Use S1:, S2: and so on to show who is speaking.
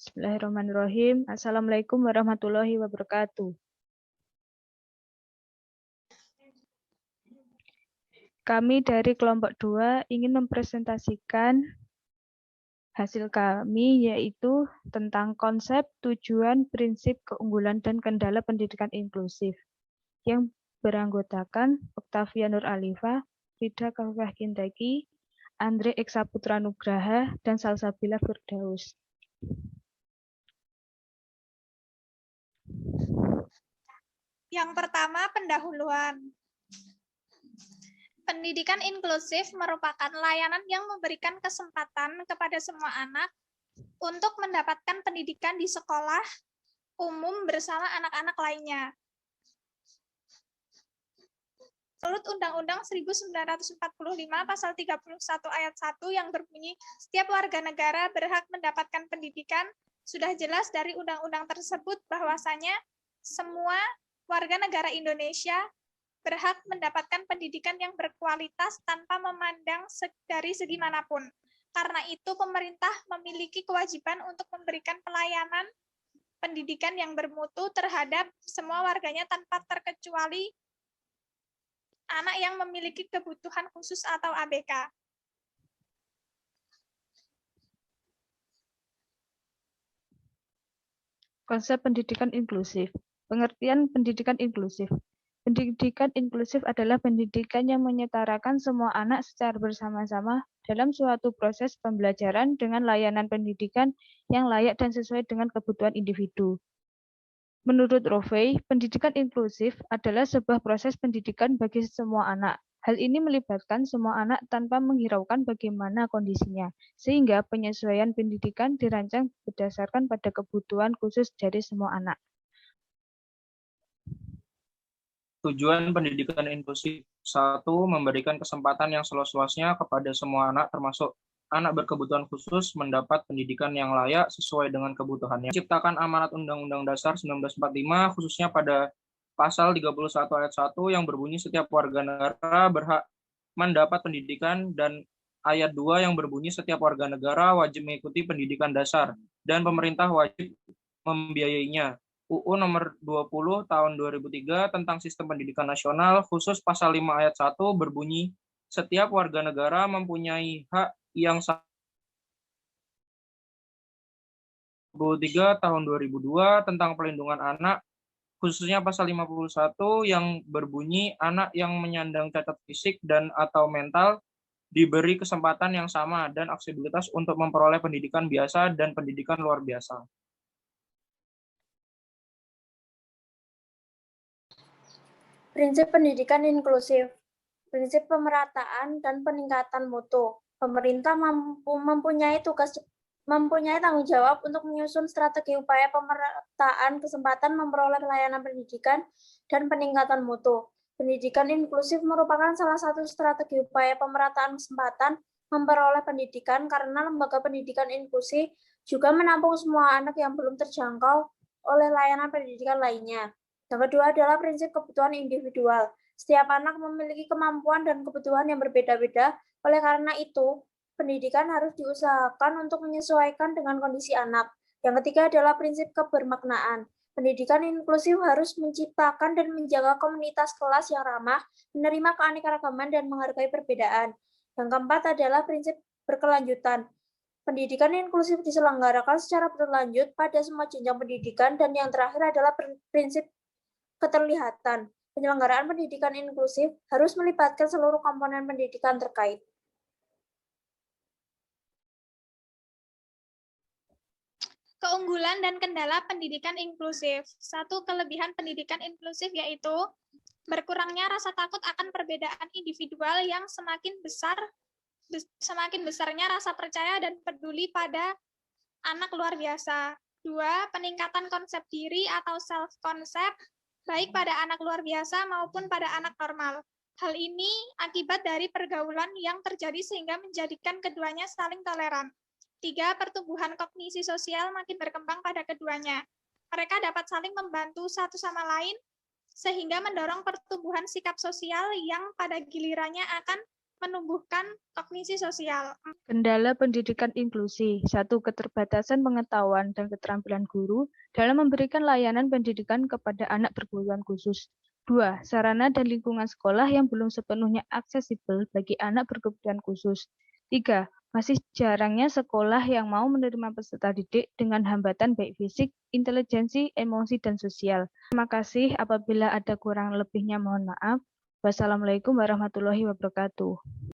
S1: Bismillahirrahmanirrahim. Assalamualaikum warahmatullahi wabarakatuh. Kami dari kelompok 2 ingin mempresentasikan hasil kami, yaitu tentang konsep, tujuan, prinsip, keunggulan, dan kendala pendidikan inklusif yang beranggotakan Octavia Nur Alifa, Frida Kafifah Kinteki, Andre Eksa Putra Nugraha, dan Salsabila Firdaus.
S2: Yang pertama, pendahuluan. Pendidikan inklusif merupakan layanan yang memberikan kesempatan kepada semua anak untuk mendapatkan pendidikan di sekolah umum bersama anak-anak lainnya. Menurut Undang-Undang 1945 Pasal 31 Ayat 1 yang berbunyi, setiap warga negara berhak mendapatkan pendidikan, sudah jelas dari undang-undang tersebut bahwasanya semua warga negara Indonesia berhak mendapatkan pendidikan yang berkualitas tanpa memandang dari segi manapun. Karena itu, pemerintah memiliki kewajiban untuk memberikan pelayanan pendidikan yang bermutu terhadap semua warganya tanpa terkecuali anak yang memiliki kebutuhan khusus atau ABK.
S1: Konsep pendidikan inklusif. Pengertian pendidikan inklusif. Pendidikan inklusif adalah pendidikan yang menyetarakan semua anak secara bersama-sama dalam suatu proses pembelajaran dengan layanan pendidikan yang layak dan sesuai dengan kebutuhan individu. Menurut Rovey, pendidikan inklusif adalah sebuah proses pendidikan bagi semua anak. Hal ini melibatkan semua anak tanpa menghiraukan bagaimana kondisinya, sehingga penyesuaian pendidikan dirancang berdasarkan pada kebutuhan khusus dari semua anak.
S3: Tujuan pendidikan inklusif. 1. Memberikan kesempatan yang seluas-luasnya kepada semua anak, termasuk anak berkebutuhan khusus, mendapat pendidikan yang layak sesuai dengan kebutuhannya. Menciptakan amanat Undang-Undang Dasar 1945, khususnya pada Pasal 31 Ayat 1 yang berbunyi setiap warga negara berhak mendapat pendidikan, dan Ayat 2 yang berbunyi setiap warga negara wajib mengikuti pendidikan dasar dan pemerintah wajib membiayainya. UU nomor 20 tahun 2003 tentang Sistem Pendidikan Nasional, khusus pasal 5 ayat 1 berbunyi, setiap warga negara mempunyai hak yang 23 tahun 2002 tentang pelindungan anak, khususnya pasal 51 yang berbunyi anak yang menyandang cacat fisik dan atau mental diberi kesempatan yang sama dan aksesibilitas untuk memperoleh pendidikan biasa dan pendidikan luar biasa.
S4: Prinsip pendidikan inklusif. Prinsip pemerataan dan peningkatan mutu. Pemerintah mempunyai tanggung jawab untuk menyusun strategi upaya pemerataan kesempatan memperoleh layanan pendidikan dan peningkatan mutu. Pendidikan inklusif merupakan salah satu strategi upaya pemerataan kesempatan memperoleh pendidikan karena lembaga pendidikan inklusi juga menampung semua anak yang belum terjangkau oleh layanan pendidikan lainnya. Yang kedua adalah prinsip kebutuhan individual. Setiap anak memiliki kemampuan dan kebutuhan yang berbeda-beda, oleh karena itu, pendidikan harus diusahakan untuk menyesuaikan dengan kondisi anak. Yang ketiga adalah prinsip kebermaknaan. Pendidikan inklusif harus menciptakan dan menjaga komunitas kelas yang ramah, menerima keanekaragaman dan menghargai perbedaan. Yang keempat adalah prinsip berkelanjutan. Pendidikan inklusif diselenggarakan secara berlanjut pada semua jenjang pendidikan, dan yang terakhir adalah prinsip keterlihatan. Penyelenggaraan pendidikan inklusif harus melibatkan seluruh komponen pendidikan terkait.
S2: Keunggulan dan kendala pendidikan inklusif. Satu kelebihan pendidikan inklusif yaitu berkurangnya rasa takut akan perbedaan individual yang semakin besarnya rasa percaya dan peduli pada anak luar biasa. 2. Peningkatan konsep diri atau self-concept, baik pada anak luar biasa maupun pada anak normal. Hal ini akibat dari pergaulan yang terjadi sehingga menjadikan keduanya saling toleran. 3. Pertumbuhan kognisi sosial makin berkembang pada keduanya. Mereka dapat saling membantu satu sama lain, sehingga mendorong pertumbuhan sikap sosial yang pada gilirannya akan menumbuhkan kognisi sosial.
S1: Kendala pendidikan inklusi. 1. Keterbatasan pengetahuan dan keterampilan guru dalam memberikan layanan pendidikan kepada anak berkebutuhan khusus. 2. Sarana dan lingkungan sekolah yang belum sepenuhnya aksesibel bagi anak berkebutuhan khusus. 3. Masih jarangnya sekolah yang mau menerima peserta didik dengan hambatan baik fisik, intelijensi, emosi, dan sosial. Terima kasih. Apabila ada kurang lebihnya mohon maaf. Wassalamualaikum warahmatullahi wabarakatuh.